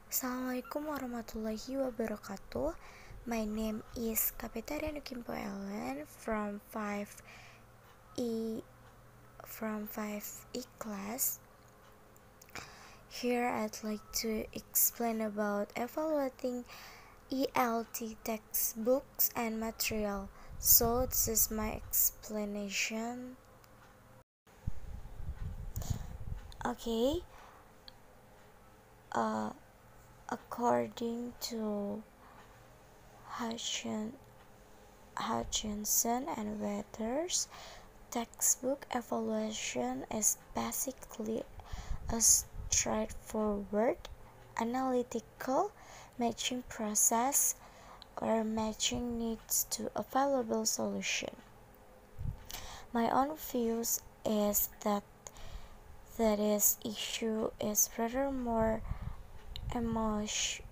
Assalamualaikum warahmatullahi wabarakatuh. My name is Kapitaria Nukimpo Ellen from 5E class. Here I'd like to explain about evaluating ELT textbooks and material. So this is my explanation. Okay. According to Hutchinson and Weathers, textbook evaluation is basically a straightforward, analytical matching process where matching needs to available solution. My own views is that this issue is rather more emotive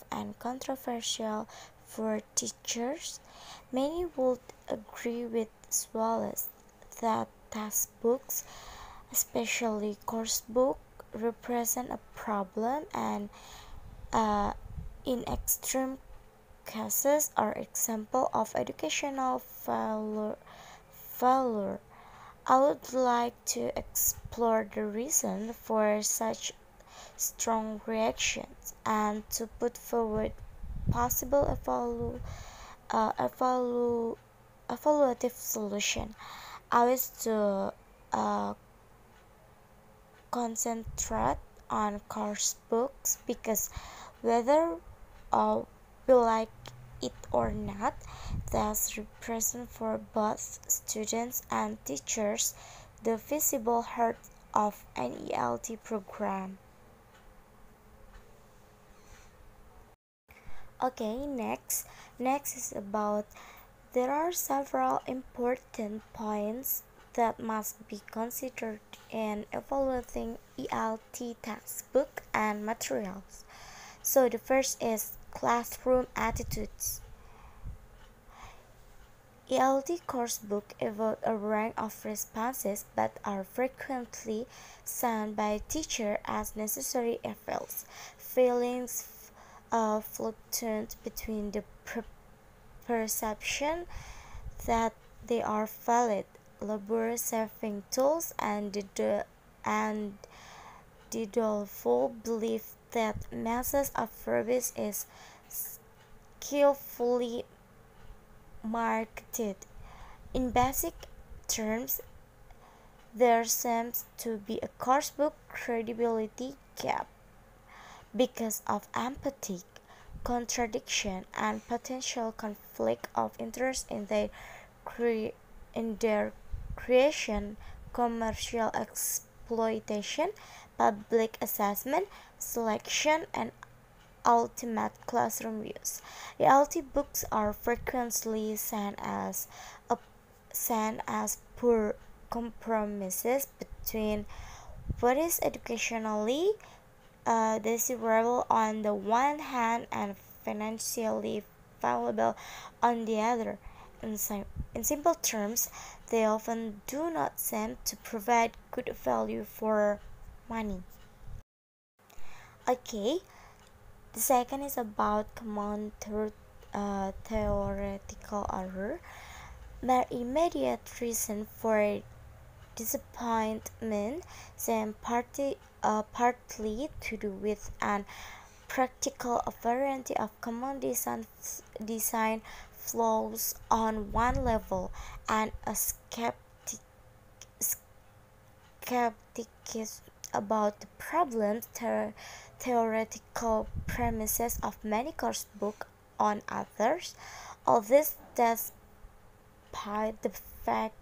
and controversial for teachers. Many would agree with Wallace that textbooks, especially course books, represent a problem and in extreme cases are example of educational failure. I would like to explore the reason for such strong reactions and to put forward possible evaluative solution. I wish to concentrate on course books because whether we like it or not, thus represent for both students and teachers the visible heart of an ELT program. Okay, next is about there are several important points that must be considered in evaluating ELT textbook and materials. So the first is classroom attitudes. ELT coursebook evoke a range of responses but are frequently seen by teachers as necessary evils. Feelings fluctuate between the perception that they are valid, labor-saving tools and the doleful belief that masses of service is skillfully marketed. In basic terms, there seems to be a coursebook credibility gap because of empathy, contradiction, and potential conflict of interest in their creation, commercial exploitation, public assessment, selection, and ultimate classroom use. ELT books are frequently seen as poor compromises between what is educationally desirable on the one hand and financially valuable on the other. In simple terms, they often do not seem to provide good value for money. Okay, the second is about common theoretical error. Their immediate reason for disappointment seems partly to do with an practical variety of common design flaws on one level and a skepticism about the problems theoretical premises of many course books on others. All this despite the fact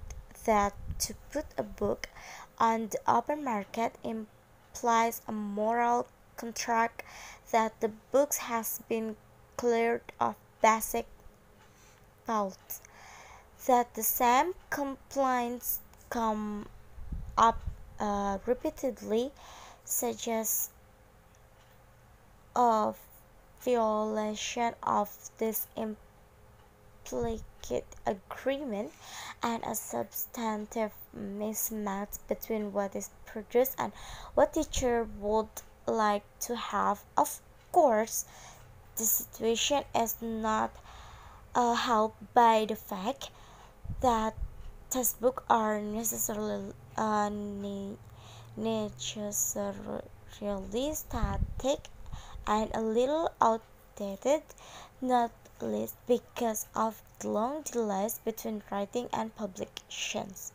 that to put a book on the open market implies a moral contract that the book has been cleared of basic faults. That the same complaints come up repeatedly suggests a violation of this implicit agreement and a substantive mismatch between what is produced and what teacher would like to have. Of course, the situation is not helped by the fact that textbooks are necessarily static and a little outdated, not least because of the long delays between writing and publications.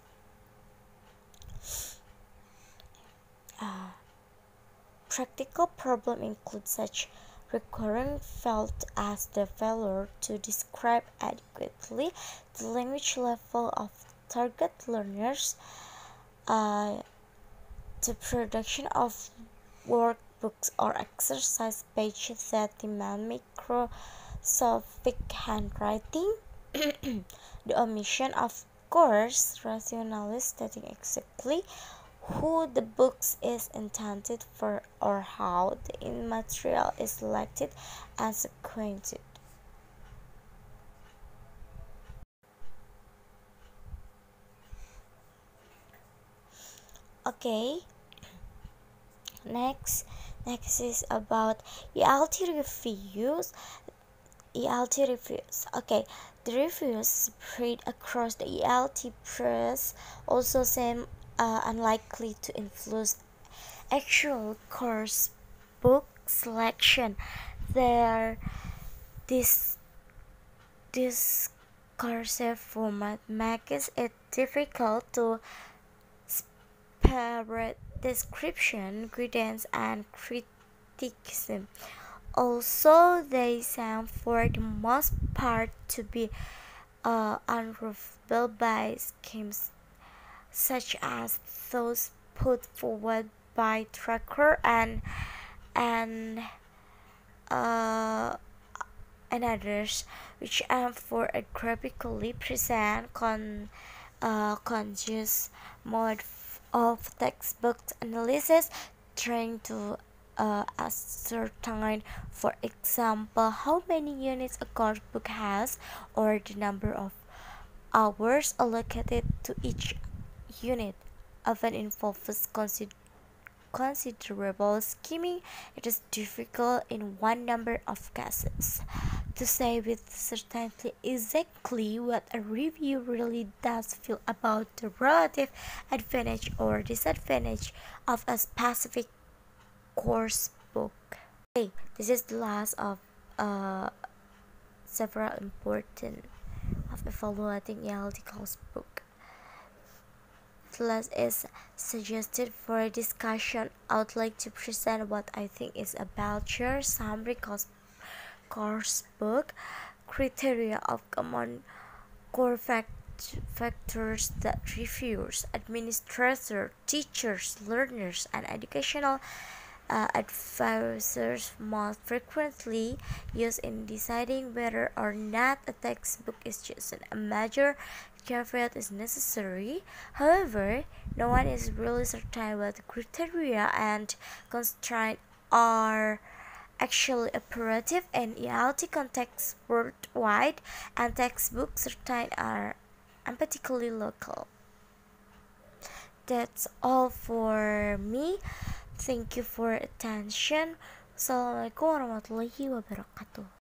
Practical problems include such recurring faults as the failure to describe adequately the language level of target learners, uh, the production of workbooks or exercise pages that demand microscopic handwriting, the omission of course rationally stating exactly who the book is intended for or how the material is selected and sequenced. Okay, next next is about ELT reviews. ELT reviews. Okay, the reviews spread across the ELT press also seem unlikely to influence actual course book selection. Their this discursive format makes it difficult to separate description, guidance, and criticism. Also, they seem for the most part to be unreadable by schemes such as those put forward by Tracker and uh, and others, which aim for a graphically present conscious mode of textbook analysis, trying to ascertain, for example, how many units a course book has, or the number of hours allocated to each unit. Often involves considerable skimming. It is difficult in one number of cases to say with certainty exactly what a review really does feel about the relative advantage or disadvantage of a specific course book. Okay, this is the last of uh, several important of evaluating ELT course book. The last is suggested for discussion. I would like to present what I think is about your summary course book criteria of common core factors that reviewers, administrators, teachers, learners, and educational advisors most frequently use in deciding whether or not a textbook is chosen. A major caveat is necessary. However, no one is really certain what the criteria and constraints are actually operative in ELT contexts worldwide, and textbooks certain are emphatically local. That's all for me. Thank you for attention. Assalamualaikum warahmatullahi wabarakatuh.